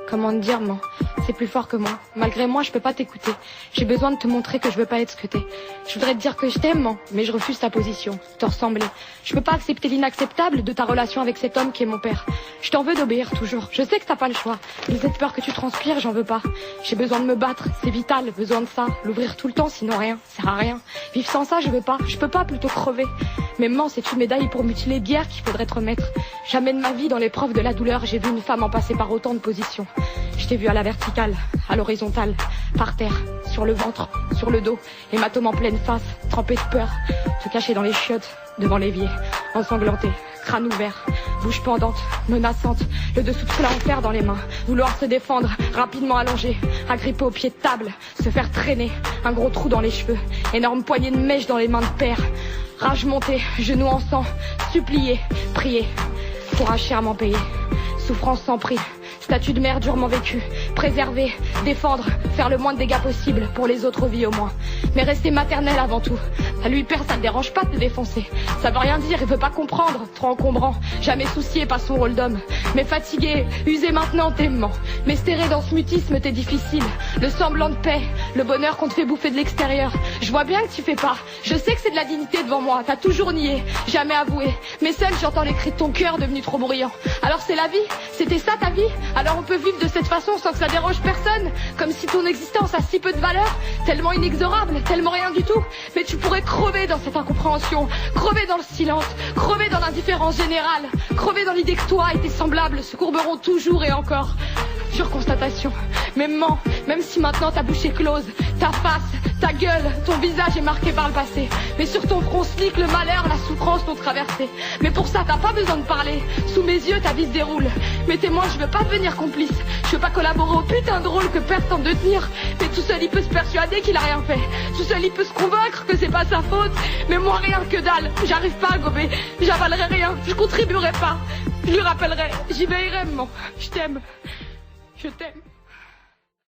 Comment te dire, man? C'est plus fort que moi. Malgré moi, je peux pas t'écouter. J'ai besoin de te montrer que je veux pas être ce que t'es. Je voudrais te dire que je t'aime, man, mais je refuse ta position, te ressembler. Je peux pas accepter l'inacceptable de ta relation avec cet homme qui est mon père. Je t'en veux d'obéir toujours. Je sais que t'as pas le choix. Mais cette peur que tu transpires, j'en veux pas. J'ai besoin de me battre, c'est vital, besoin de ça. L'ouvrir tout le temps, sinon rien, sert à rien. Vivre sans ça, je veux pas. Je peux pas, plutôt crever. Mais man, c'est une médaille pour mutiler d'hier qu'il faudrait te remettre. Jamais de ma vie, dans l'épreuve de la douleur, j'ai vu une femme en passer par autant de positions. Je t'ai vu à la verticale, à l'horizontale, par terre, sur le ventre, sur le dos, hématome en pleine face, trempé de peur, te cacher dans les chiottes, devant l'évier, ensanglanté, crâne ouvert, bouche pendante, menaçante, le dessous de l'enfer dans les mains, vouloir se défendre, rapidement allongé, agrippé au pied de table, se faire traîner, un gros trou dans les cheveux, énorme poignée de mèche dans les mains de père, rage montée, genoux en sang, supplier, prier, courage chèrement payé, souffrance sans prix, statut de mère durement vécu, préserver, défendre, faire le moins de dégâts possible pour les autres vies au moins. Mais rester maternelle avant tout. À lui père, ça te dérange pas de te défoncer. Ça veut rien dire, il veut pas comprendre, trop encombrant. Jamais soucié par son rôle d'homme. Mais fatigué, usé maintenant, t'aimant. Mais serré dans ce mutisme, t'es difficile. Le semblant de paix, le bonheur qu'on te fait bouffer de l'extérieur. Je vois bien que tu fais pas. Je sais que c'est de la dignité devant moi. T'as toujours nié, jamais avoué. Mais seul, j'entends les cris de ton cœur devenu trop bruyant. Alors c'est la vie? C'était ça ta vie? Alors on peut vivre de cette façon sans que ça dérange personne, comme si ton existence a si peu de valeur, tellement inexorable, tellement rien du tout. Mais tu pourrais crever dans cette incompréhension, crever dans le silence, crever dans l'indifférence générale, crever dans l'idée que toi et tes semblables se courberont toujours et encore. Dure constatation, même si maintenant ta bouche est close, ta face, ta gueule, ton visage est marqué par le passé. Mais sur ton front slick, le malheur, la souffrance t'ont traversé. Mais pour ça, t'as pas besoin de parler. Sous mes yeux, ta vie se déroule. Mais témoin, je veux pas devenir complice. Je veux pas collaborer au putain de rôle que père tente de tenir. Mais tout seul, il peut se persuader qu'il a rien fait. Tout seul, il peut se convaincre que c'est pas sa faute. Mais moi, rien que dalle. J'arrive pas à gober. J'avalerai rien. Je contribuerai pas. Je lui rappellerai. J'y veillerai, maman. Je t'aime. Je t'aime.